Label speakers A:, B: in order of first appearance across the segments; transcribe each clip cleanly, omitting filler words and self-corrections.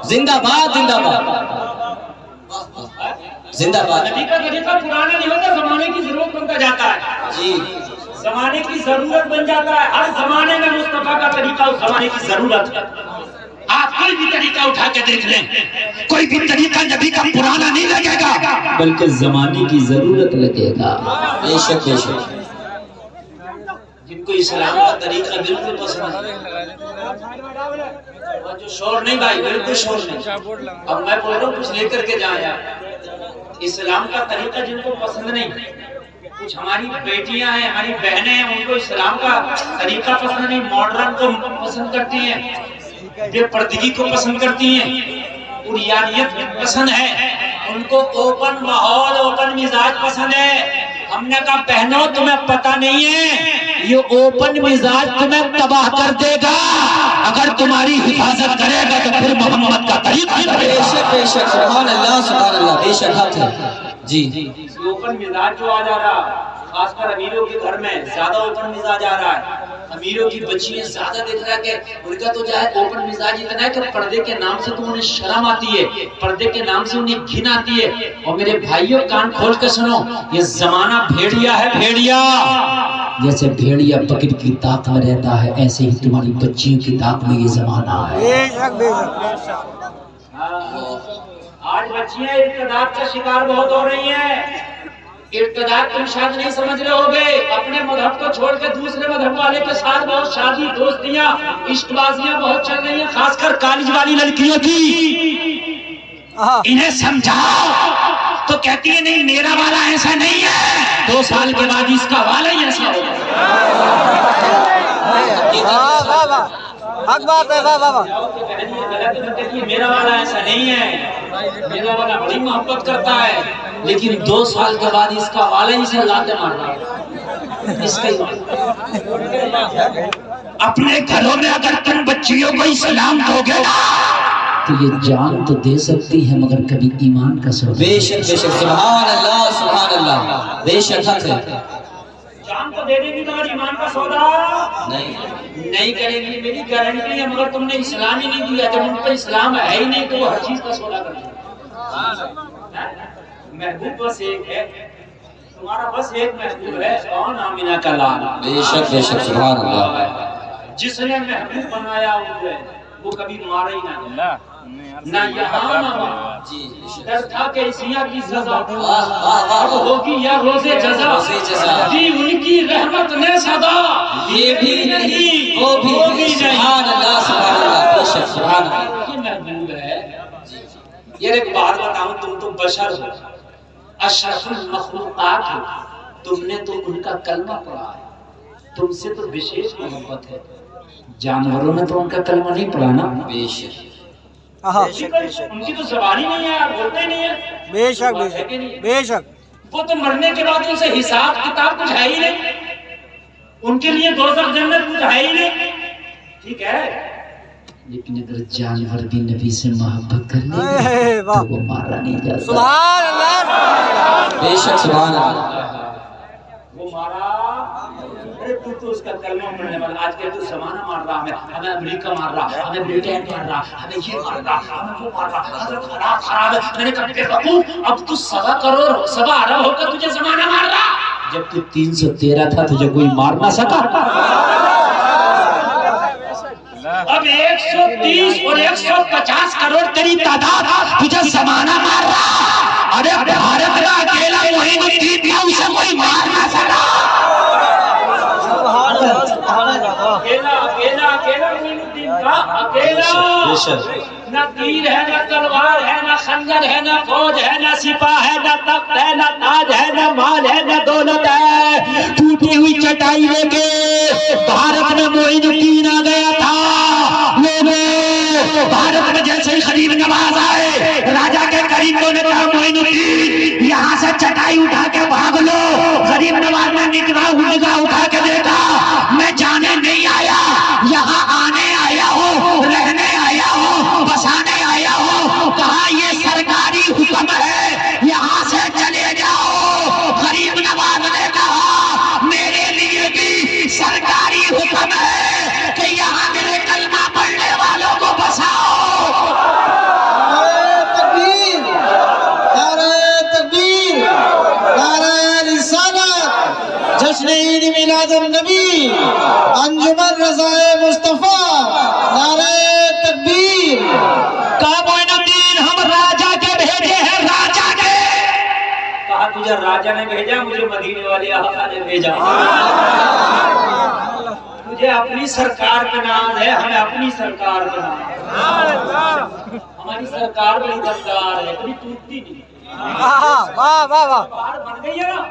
A: زندہ باد زندہ باد زندہ باد.
B: نبی کا طریقہ پرانا نہیں ہوتا، زمانے کی ضرورت بنتا جاتا ہے.
A: جی
B: زمانے کی ضرورت بن جاتا ہے. ہر زمانے میں مصطفیٰ کا طریقہ اس زمانے کی ضرورت ہے. آپ کوئی بھی طریقہ اٹھا کے دیکھ لیں، کوئی بھی طریقہ نبی کا پرانا نہیں لگے گا
A: بلکہ زمانے کی ضرورت لگے گا. بے شک بے شک.
B: جن کو اسلام کا طریقہ بالکل پسند ہے. جو شور نہیں بھائی، بالکل شور نہیں. اب میں بول رہا ہوں کچھ لے کر کے جائیں. اسلام کا طریقہ جن کو پسند نہیں، کچھ ہماری بیٹیاں ہیں، ہماری بہنیں ہیں، ان کو اسلام کا طریقہ پسند نہیں، ماڈرن کو پسند کرتی ہیں، بے پردگی کو پسند کرتی ہیں، عریانیت پسند ہے، ان کو اوپن ماحول، اوپن مزاج پسند ہے. ہم نے کہا بہنوں تمہیں پتہ نہیں ہے، یہ اوپن مزاج تمہیں تباہ کر دے گا. اگر تمہاری حفاظت کرے گا تو پھر محمد کا طریقہ کرے
A: بے
B: گا.
A: شک بے شک. سبحان اللہ سبحان اللہ. بے شک حق ہے. جی
B: اوپن مزاج جو آ جا رہا، خاص کر امیروں کے گھر میں زیادہ اوپن مزاج آ رہا ہے. امیروں کی بچیاں زیادہ دیکھ رہا ہے کہ ان کا تو جو ہے اوپن مزاج اتنا ہے کہ پردے کے نام سے تو انہیں شرم آتی ہے، پردے کے نام سے انہیں گھن آتی ہے. اور میرے بھائیوں کان کھول کے سنو، یہ زمانہ بھیڑیا ہے، بھیڑیا.
A: جیسے بھیڑیا بکری کی طاق میں رہتا ہے، ایسے ہی تمہاری بچیوں کی طاق میں یہ زمانہ ہے.
B: آج بچیاں ارتداد کا شکار بہت ہو رہی ہیں. ارتداد تم شاید نہیں سمجھ رہے ہوگے، اپنے مذہب کو چھوڑ کے دوسرے مذہب والے کے ساتھ بہت شادی، دوستیاں، عشق بازیاں بہت چل رہی ہیں، خاص کر کالج والی لڑکیوں کی. انہیں سمجھاؤ تو کہتی ہے نہیں میرا والا ایسا نہیں ہے، 2 سال کے بعد اس کا والا ہی ایسا ہوگا.
C: حق بات ہے. واہ واہ واہ.
B: میرا والا ایسا نہیں ہے، میرا والا بڑی محبت کرتا ہے، لیکن 2 سال کے بعد اس کا والا ہی سے لاتے مار رہا ہے. اس کا اپنے گھروں میں اگر تم بچیوں کو اسلام دو گے نا
A: تو یہ جان تو دے سکتی ہے مگر کبھی ایمان کا سودا. بے شک بے شک. سبحان اللہ سبحان اللہ. بے شک حق ہے.
B: جان تو دے دے گی مگر ایمان کا سودا نہیں کرے گی. میری گارنٹی ہے. مگر تم نے اسلام ہی نہیں دیا. جب ان پر اسلام ہے ہی نہیں تو وہ ہر چیز کا سودا کرتے ہیں. محبوب بس ایک ہے، تمہارا بس ایک محبوب ہے. کون؟ آمینہ کا لال.
A: بے شک بے شک. سبحان اللہ.
B: جس نے محبوب بنایا اسے وہ کبھی مارا ہی نہ یہاں ڈر تھا کہ عیسیٰ کی سزا اب ہوگی یا روزے جزا دی ان کی رحمت نے صدا
A: یہ بھی نہیں وہ بھی نہیں. سبحان اللہ سبحان اللہ. بے شک. سبحان اللہ.
B: یہ محبوب ہے. یہ ایک بات بتاؤں، تم تو بشر ہو، اشرف المخلوقات ہو، تم نے تو ان کا کلمہ پڑھا ہے، تم سے تو وشیش محبت ہے. جانوروں نے تو ان کا کلمہ نہیں پڑھا نا. بے شک. ان کی تو زبان ہی نہیں ہے، آپ بولتے ہی نہیں ہے.
C: بے شک بے شک بے شک.
B: وہ تو مرنے کے بعد ان سے حساب کتاب کچھ ہے ہی نہیں، ان کے لیے دوزخ جنت کچھ ہے ہی نہیں. ٹھیک ہے،
A: لیکن اگر جانور بھی نبی سے محبت کر لے تو وہ مارا نہیں جاتا.
C: سبحان اللہ.
A: بے شک. سبحان اللہ.
B: وہ مارا. ارے تو اس کا کلمہ پڑھنے والا. آج کل تو زمانہ مار رہا ہمیں امریکہ مار رہا، ہمیں برٹین مار رہا، ہمیں یہ مار رہا، ہمیں وہ مار رہا. حضرت خراب ہے. میں نے کہا بے وقوف، اب تو 1.25 ارب ہو کر تجھے زمانہ مار رہا.
A: جب تو 313 تھا تجھے کوئی مار نہ سکا.
B: اب 130 اور 150 کروڑ تیری تعداد، تجھے زمانہ مار رہا. ارے بھارت کا اکیلا معین الدین تھا، اسے کوئی مار نہ سکا. اکیلا معین الدین تھا، اکیلا. نہ تیر ہے، نہ تلوار ہے، نہ خنجر ہے، نہ فوج ہے، نہ سپاہ ہے، نہ تخت ہے، نہ تاج ہے، نہ مال ہے، نہ دولت ہے. ٹوٹی ہوئی چٹائی لے کے بھارت میں معین الدین آ گیا تھا. بھارت میں جیسے ہی غریب نواز آئے، راجا کے قریب نے کہا معین الدین یہاں سے چٹائی اٹھا کے بھاگ لو. غریب نواز نے نگاہ اٹھا کے دیکھا، میں جانے نہیں آیا، یہاں آنے آیا ہوں، رہنے آیا ہوں، بسانے آیا ہوں. کہا یہ سرکاری حکم ہے، یہاں سے چلے جاؤ. غریب نواز نے کہا میرے لیے بھی سرکاری حکم ہے کہ یہاں میرے کلمہ پڑھنے والوں کو بساؤ.
D: میلاد النبی انجمن رضائے مصطفیٰ نعرہ تکبیر
A: کعبہ الدین ہم راجہ کے بھیجے ہیں راجہ کے
B: کہا تجھے راجہ نے بھیجا مجھے مدینے والے آقا نے بھیجا تجھے اپنی سرکار پہ ناز ہے ہمیں اپنی سرکار پہ ناز ہے ہماری سرکار بڑی دمدار ہے کبھی ٹوٹتی نہیں
C: واہ واہ واہ
B: پہاڑ بن گئی ہے نا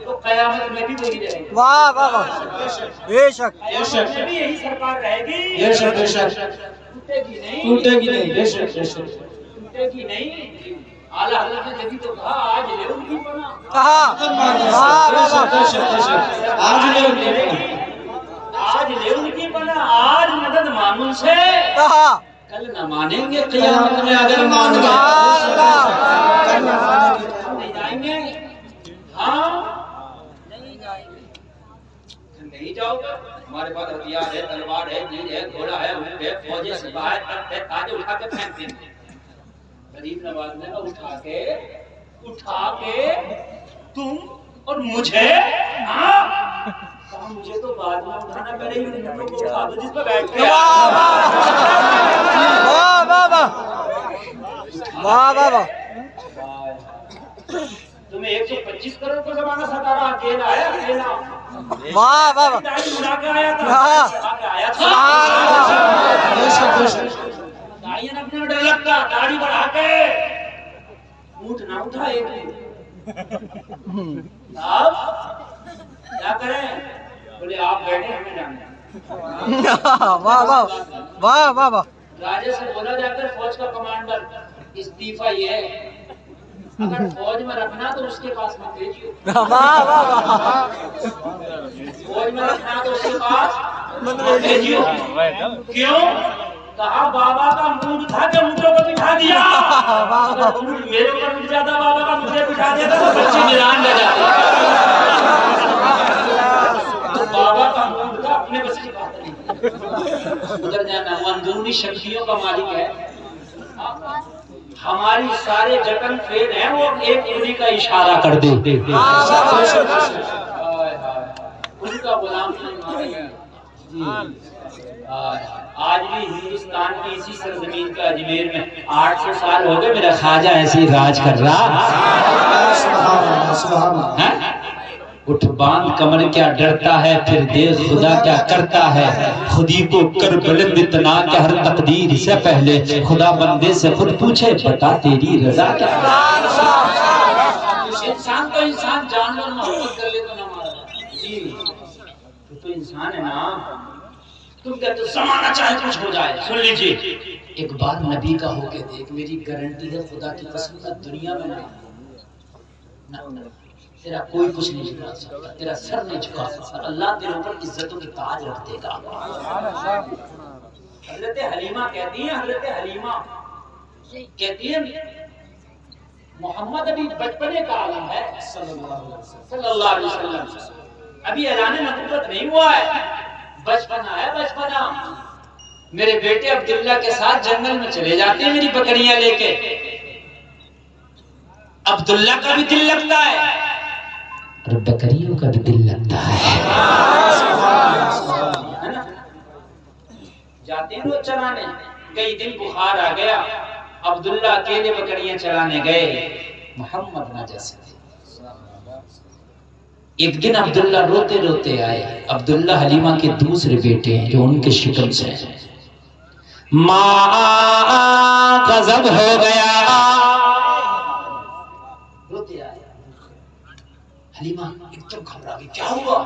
B: تو قیامت میں بھی وہی رہے گی
C: واہ واہ واہ بے شک
B: قیامت میں بھی یہی سرکار رہے گی
D: بے شک بے شک
B: ٹوٹے گی نہیں
D: ٹوٹے گی نہیں بے شک بے شک
B: ٹوٹے گی نہیں اعلیٰ حضرت نے جبھی تو کہا آج لے ان کی پناہ
C: کہا واہ واہ واہ
D: بے شک بے شک آج لے ان کی
B: آج لے ان کی پناہ آج مدد مانون سے
C: کہا
B: کل نہ مانیں گے قیامت میں اگر مان گئے ہم نہیں جائیں گے ہاں نہیں جاؤ گے ہمارے پاس ہتھیار ہے تلوار ہے تیر ہے گھوڑا ہے اونٹ ہے فوج ہے سپاہ ہے تخت ہے تاج اٹھا کے پھینکتے ہیں غریب نواز نے اٹھا کے تم اور مجھے مجھے تو بعد میں اٹھانا پڑے گی کو اٹھا دو جس پہ بیٹھ کے
C: واہ واہ واہ واہ واہ واہ
B: تمہیں 125 کروڑ کا زمانہ ستا رہا اکیلا ہے اکیلا
C: واہ واہ واہ
B: داڑھی بنا کے آیا تھا داڑھی نپنے میں ڈر لگتا داڑھی بڑھا کے اونٹ نہ اٹھا ایک اب کیا کریں بولے آپ بیٹھے ہمیں جانا
C: واہ واہ واہ واہ واہ
B: راجے سے بولا جا کر فوج کا کمانڈر استعفیٰ یہ ہے اگر فوج میں رکھنا تو اس کے پاس مت بھیجیے
C: واہ واہ واہ
B: فوج میں رکھنا تو اس کے پاس مت بھیجیے کیوں کہا بابا کا موڈ تھا کہ اونٹوں کو بٹھا دیا اگر اونٹ میرے اوپر اٹھ جاتا بابا کا مجھے بٹھا دیتا تو بچے میدان رہ جاتے تو بابا کا موڈ تھا اپنے بس کی بات نہیں ادھر جانا وہ اندرونی شکتیوں کا مالک ہے ہماری سارے جتن فیل ہیں وہ ایک انہی کا اشارہ کر دے ان کا غلام نہیں آج بھی ہندوستان کی اسی سرزمین کا اجمیر میں 800 سال ہو گئے میرا خواجہ ایسے ہی راج کر رہا اٹھ باندھ کمر کیا ڈرتا ہے پھر دیکھ خدا کیا کرتا ہے خودی کو کر بلند اتنا کہ ہر تقدیر سے پہلے خدا بندے سے خود پوچھے بتا تیری رضا کیا انسان تو انسان جانور محبت کر لے تو نہ مارا جی تو انسان ہے نا تم کہتے ہو زمانہ چاہے کچھ ہو جائے سن لیجئے ایک بار نبی کا ہو کے دیکھ میری گارنٹی ہے خدا کی قسم کا دنیا میں نہ تیرا کوئی کچھ نہیں جھکا سکتا تیرا سر نہیں جھکا سکتا اللہ تیرے اوپر عزتوں کی تاج رکھ دے گا حضرت حلیمہ کہتی ہیں حضرت حلیمہ کہتی ہیں محمد ابھی بچپنے کا عالم ہے صلی اللہ علیہ وسلم ابھی اعلان نبوت نہیں ہوا ہے بچپنا ہے بچپنا میرے بیٹے عبداللہ کے ساتھ جنگل میں چلے جاتے ہیں میری بکریاں لے کے عبداللہ کا بھی دل لگتا ہے اور بکریوں کا بھی دل لگتا ہے جاتے ہیں وہ چرانے کئی دن بخار آ گیا عبداللہ اکیلے بکریاں چرانے گئے محمد نہ جیسے ایک دن عبداللہ روتے روتے آئے عبداللہ حلیمہ کے دوسرے بیٹے ہیں جو ان کے شکم سے ہیں ماں غضب ہو گیا روتے آئے حلیمہ ایک دم گھبرا گئی کیا ہوا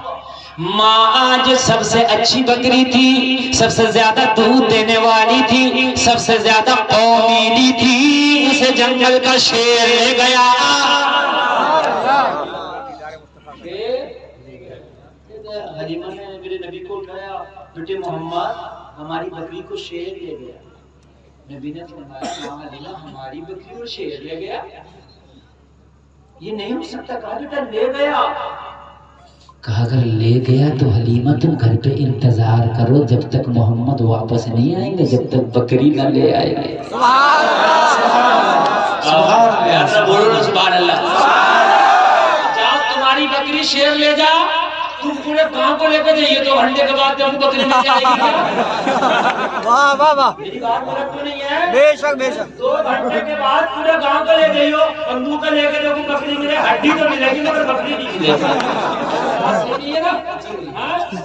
B: ماں آج سب سے اچھی بکری تھی سب سے زیادہ دودھ دینے والی تھی سب سے زیادہ قومیلی تھی اسے جنگل کا شیر لے گیا حلیمہ نے میرے نبی کو اٹھایا بیٹے محمد ہماری بکری کو شیر لے گیا نبی نے فرمایا ہاں حلیمہ ہماری بکری کو شیر لے گیا یہ نہیں ہو سکتا کہا بیٹا لے گیا کہا اگر لے گیا تو حلیمہ تم گھر پہ انتظار کرو جب تک محمد واپس نہیں آئیں گے جب تک بکری نہ لے آئیں گے سبحان اللہ جاؤ تمہاری بکری شیر لے جا تم پورے گاؤں کو لے کے جائیے تو ہنڈے کے بعد جب بکری مل جائے گی کیا؟
C: واہ واہ واہ
B: میری بات غلط تو نہیں ہے؟
C: بے شک بے شک
B: 2 گھنٹے کے بعد پورے گاؤں کو لے جائیے بندوق لے کے دیکھو بکری ملے ہڈی تو ملے گی مگر بکری نہیں ملے گی صحیح ہے نا؟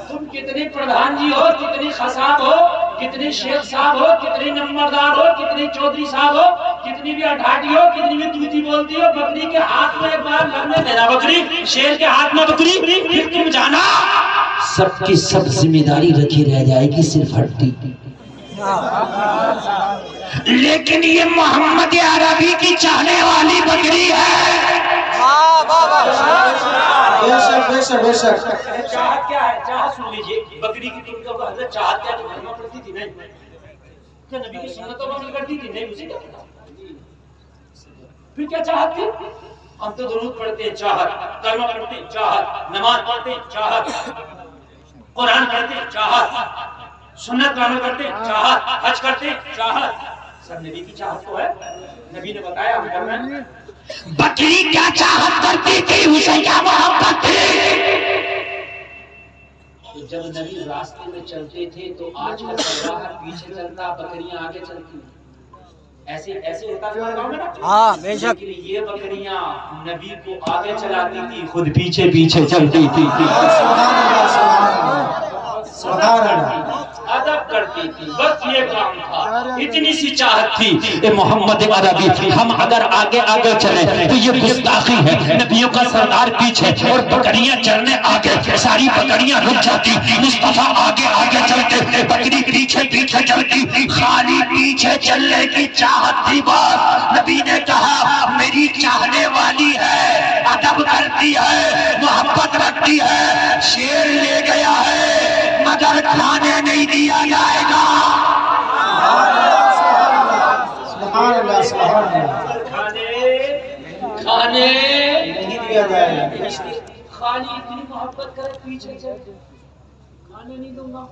B: تم کتنی پردھان جی ہو کتنی خصاب ہو کتنی شیخ صاحب ہو کتنی نمبردار ہو کتنی چودھری صاحب ہو کتنی بھی اٹھاٹی ہو کتنی بھی توتی بولتی ہو بکری کے ہاتھ میں ایک بار لڑنے دینا بکری شیر کے ہاتھ میں بکری پھر تم جانا
A: سب کی سب ذمہ داری رکھی رہ جائے گی صرف ہڈی
B: لیکن یہ محمد عربی کی چاہنے والی بکری ہے
C: واہ واہ واہ
D: بے شک بے شک بے شک
B: چاہت کیا ہے چاہت سن لیجئے بکری کی تم کو حضرت چاہت کیا تو کلمہ پڑھتی تھی نہیں کیا نبی کی سنتوں پر عمل کرتی تھی نہیں مجھے کیا پتا پھر کیا چاہت تھی ہم تو درود پڑھتے ہیں چاہت کلمہ پڑھتے ہیں چاہت نماز پڑھتے ہیں چاہت قرآن پڑھتے ہیں چاہت سنت پر عمل کرتے ہیں چاہت حج کرتے ہیں چاہت سب نبی کی چاہت تو ہے نبی نے بتایا ہم کرنا ہے بکری کیا چاہت کرتی تھی اسے کیا محبت تھی جب نبی راستے میں چلتے تھے تو آج کا چرواہا پیچھے چلتا بکریاں آگے چلتی ایسے ہوتا تھا گاؤں میں نا
C: ہاں بے شک
B: لیکن یہ بکریاں نبی کو آگے چلاتی تھی خود پیچھے پیچھے چلتی تھی ادب کرتی تھی بس یہ کام تھا اتنی سی چاہت تھی اے محمد عربی ہم اگر آگے آگے چلیں تو یہ گستاخی ہے نبیوں کا سردار پیچھے اور بکریاں چلنے آگے ساری بکریاں رک جاتی مصطفیٰ آگے آگے چلتے بکری پیچھے پیچھے چلتی خالی پیچھے چلنے کی چاہت تھی بات نبی نے کہا میری چاہنے والی ہے ادب کرتی ہے محبت رکھتی ہے شیر لے گیا ہے مگر کھانے نہیں دیا جائے گا
D: سبحان اللہ سبحان اللہ
B: کھانے
D: نہیں دیا جائے گا
B: خالی اتنی محبت کرے پیچھے چل کھانے نہیں دوں گا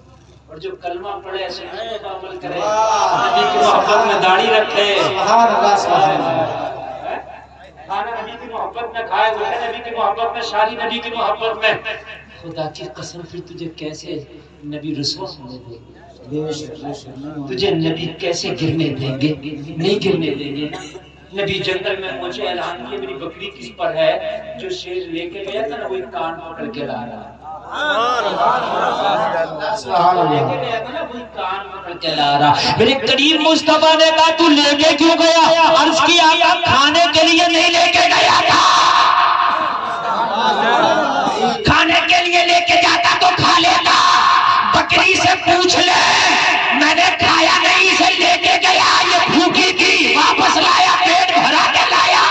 B: اور جو کلمہ پڑھے سننے کا عمل کرے نبی کی محبت میں داڑھی رکھے
D: سبحان اللہ سبحان اللہ
B: کھانا نبی کی محبت میں کھائے ہوئے نبی کی محبت میں شادی نبی کی محبت میں خدا کی قسم پھر تجھے کیسے نبی رسوا ہونے دیں گے تجھے نبی کیسے گرنے دیں گے نہیں گرنے دیں گے نبی جنگل میں پہنچے اعلان کیا میری بکری کس پر ہے جو شیر لے کے گیا تھا نا وہی کان پکڑ کے لا رہا ہے میرے قریب مصطفیٰ نے کہا تو لے کے کیوں گیا عرض کیا کھانے کے لیے نہیں لے کے گیا تھا کھانے کے لیے لے کے جاتا تو کھا لیتا بکری سے پوچھ لے میں نے کھایا نہیں اسے لے کے گیا یہ بھوکی تھی واپس لایا پیٹ بھرا کے لایا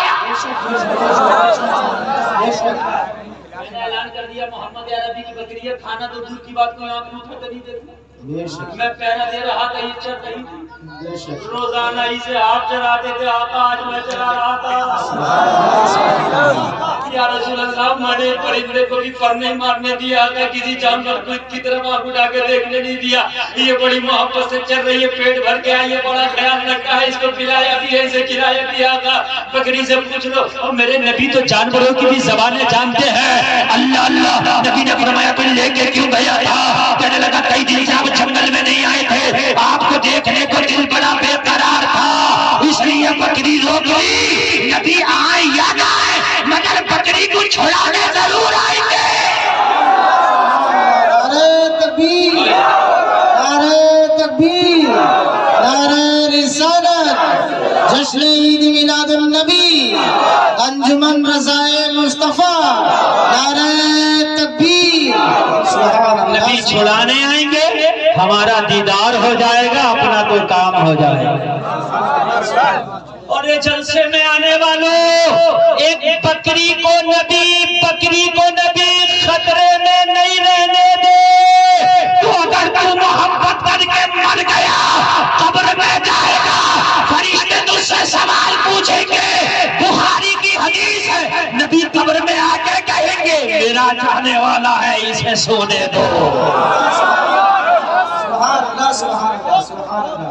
B: میں نے اعلان کر دیا محمد عربی کی بکری ہے کھانا تو دور کی بات کوئی آنکھ منہ نہیں دیتی میں پہنا دے رہا تھا یہ چل رہی تھی روزانہ اسے آپ چلاتے تھے آقا آج میں چلا رہا تھا یا رسول اللہ مانے پرندے کو بھی پر نہیں مارنے دیا آقا کسی جانور کو کی طرف آنکھ اٹھا کے دیکھنے نہیں دیا یہ بڑی محبت سے چل رہی ہے پیٹ بھر کے آئی ہے بڑا خیال رکھا ہے اس کو کھلایا بھی ہے اسے کھلایا بھی آقا بکری سے پوچھ لو اور میرے نبی تو جانوروں کی بھی زبانیں جانتے ہیں اللہ اللہ نبی نے فرمایا پھر لے کے کیوں گیا تھا کہنے لگا کئی دن سے آپ جنگل میں نہیں آئے تھے آپ کو دیکھنے کو دل بڑا بے قرار تھا اس لیے بکری روک لی نبی آئے یا نہ آئے مگر بکری کو چھڑانے ضرور آئیں گے
D: نعرہ تکبیر نعرہ تکبیر نعرہ رسالت جشن عید میلاد النبی انجمن رضائے مصطفیٰ نعرہ تکبیر سبحان اللہ
B: نبی چھڑانے آئیں گے ہمارا دیدار ہو جائے گا اپنا کوئی کام ہو جائے گا اور یہ جلسے میں آنے والوں ایک بکری کو نبی خطرے میں نہیں رہنے دے تو اگر تو محبت کر کے مر گیا قبر میں جائے گا فرشتے تجھ سے سوال پوچھیں گے بخاری کی حدیث ہے نبی قبر میں آ کے کہیں گے میرا چاہنے والا ہے اسے سونے دو
D: سبحان اللہ سبحان اللہ سبحان اللہ